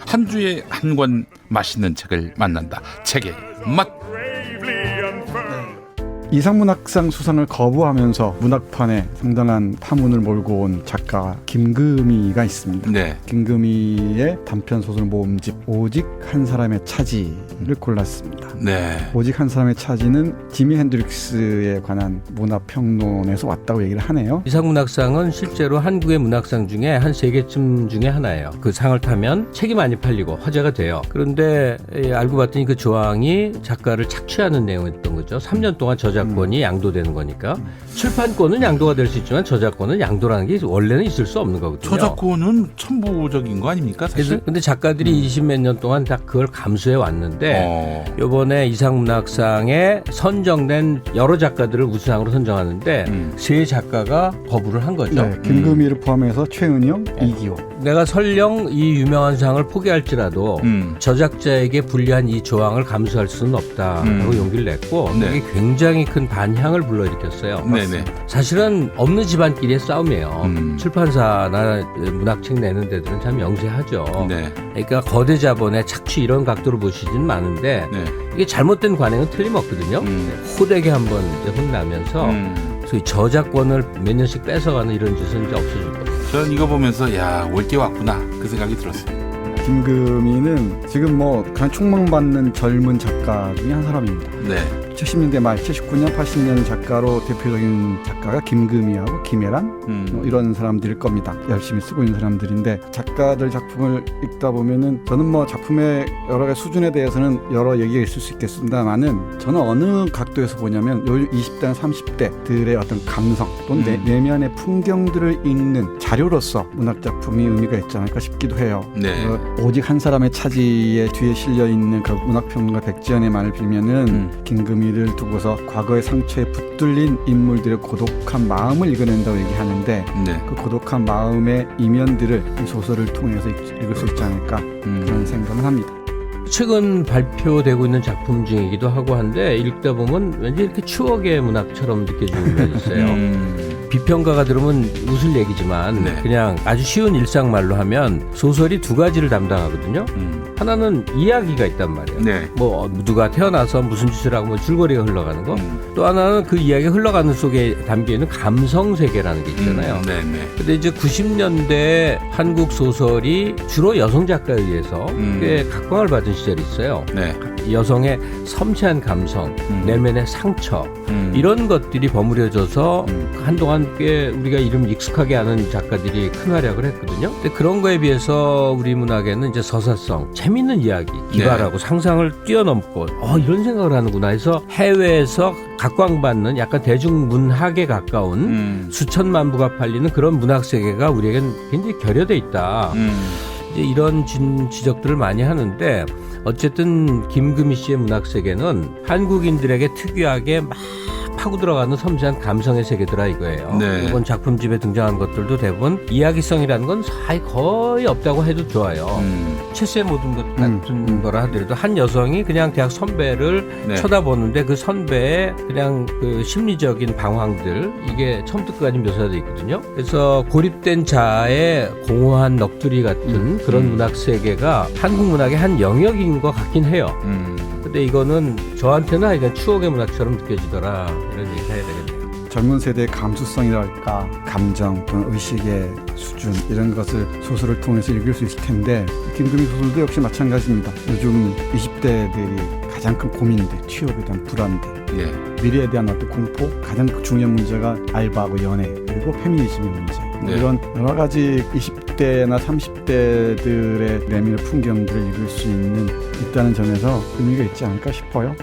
한 주에 한 권 맛있는 책을 만난다. 책의 맛. 이상문학상 수상을 거부하면서 문학판에 상당한 파문을 몰고 온 작가 김금희가 있습니다. 네. 김금희의 단편 소설 모음집 오직 한 사람의 차지를 골랐습니다. 네. 오직 한 사람의 차지는 지미 핸드릭스에 관한 문화평론에서 왔다고 얘기를 하네요. 이상문학상은 실제로 한국의 문학상 중에 한 3개쯤 중에 하나예요. 그 상을 타면 책이 많이 팔리고 화제가 돼요. 그런데 알고 봤더니 그 조항이 작가를 착취하는 내용이었던 거죠. 3년 동안 저작권이 양도되는 거니까. 출판권은 양도가 될 수 있지만 저작권은 양도라는 게 원래는 있을 수 없는 거거든요. 저작권은 천부적인 거 아닙니까 사실? 근데 작가들이 20몇 년 동안 다 그걸 감수해 왔는데 이번에 이상문학상에 선정된 여러 작가들을 우수상으로 선정하는데 3작가가 거부를 한 거죠. 네, 김금희를 포함해서 최은영, 이기호. 내가 설령 이 유명한 상을 포기할지라도 저작자에게 불리한 이 조항을 감수할 수는 없다라고 용기를 냈고 네. 이게 굉장히 큰 반향을 불러일으켰어요. 네네. 사실은 없는 집안끼리의 싸움이에요. 출판사나 문학책 내는 데들은 참 영세하죠. 네. 그러니까 거대 자본의 착취 이런 각도로 보시진 많은데 네. 이게 잘못된 관행은 틀림없거든요. 호되게 한번 이제 혼나면서 소위 저작권을 몇 년씩 뺏어가는 이런 짓은 이제 없어질 거예요. 전 이거 보면서 야, 올 게 왔구나 그 생각이 들었어요. 김금희는 지금 뭐 가장 촉망받는 젊은 작가 중에 한 사람입니다. 네. 70년대 말 79년 80년 작가로 대표적인 작가가 김금희하고 김애란 뭐 이런 사람들일 겁니다. 열심히 쓰고 있는 사람들인데 작가들 작품을 읽다 보면은 저는 뭐 작품의 여러 가지 수준에 대해서는 여러 얘기가 있을 수 있겠습니다만은 저는 어느 각도에서 보냐면 요 20대나 30대들의 어떤 감성 또는 내면의 풍경들을 읽는 자료로서 문학 작품이 의미가 있지 않을까 싶기도 해요. 네. 오직 한 사람의 차지에 뒤에 실려 있는 그 문학평론가 백지연의 말을 빌면은 김금희를 두고서 과거의 상처에 붙들린 인물들의 고독한 마음을 읽어낸다고 얘기하는데 네. 그 고독한 마음의 이면들을 이 소설을 통해서 읽을 수 있지 않을까 그런 생각을 합니다. 최근 발표되고 있는 작품 중이기도 하고 한데 읽다 보면 왠지 이렇게 추억의 문학처럼 느껴지는 면이 있어요. 비평가가 들으면 웃을 얘기지만 네. 그냥 아주 쉬운 일상말로 하면 소설이 2가지를 담당하거든요. 하나는 이야기가 있단 말이에요. 네. 뭐 누가 태어나서 무슨 짓을 하고 뭐 줄거리가 흘러가는 거. 또 하나는 그 이야기가 흘러가는 속에 담겨있는 감성 세계라는 게 있잖아요. 네네. 근데 이제 90년대 한국 소설이 주로 여성 작가에 의해서 꽤 각광을 받은 시절이 있어요. 네. 여성의 섬세한 감성, 내면의 상처 이런 것들이 버무려져서 한동안 꽤 우리가 이름 익숙하게 아는 작가들이 큰 활약을 했거든요. 근데 그런 거에 비해서 우리 문학에는 이제 서사성, 재밌는 이야기, 기발하고 상상을 뛰어넘고 이런 생각을 하는구나 해서 해외에서 각광받는 약간 대중문학에 가까운 수천만 부가 팔리는 그런 문학 세계가 우리에겐 굉장히 결여돼 있다. 이제 이런 지적들을 많이 하는데 어쨌든 김금희 씨의 문학 세계는 한국인들에게 특유하게 막 파고 들어가는 섬세한 감성의 세계더라 이거예요. 네. 이번 작품집에 등장한 것들도 대부분 이야기성이라는 건 거의 없다고 해도 좋아요. 체스의 모든 것 같은 거라 하더라도 한 여성이 그냥 대학 선배를 네. 쳐다보는데 그 선배의 그냥 그 심리적인 방황들 이게 처음부터 끝까지 묘사되어 있거든요. 그래서 고립된 자의 공허한 넋두리 같은 그런 문학 세계가 한국 문학의 한 영역인 것 같긴 해요. 근데 이거는 저한테는 하여간 추억의 문학처럼 느껴지더라 이런 얘기를 해야 되겠네요. 젊은 세대의 감수성이랄까 감정 또는 의식의 수준 이런 것을 소설을 통해서 읽을 수 있을 텐데 김금희 소설도 역시 마찬가지입니다. 요즘 20대들이 가장 큰 고민들, 취업에 대한 불안들, 네. 미래에 대한 어떤 공포, 가장 중요한 문제가 알바하고 연애 그리고 페미니즘의 문제 네. 이런 여러 가지 20대나 30대들의 내면의 풍경들을 읽을 수 있다는 점에서 의미가 있지 않을까 싶어요.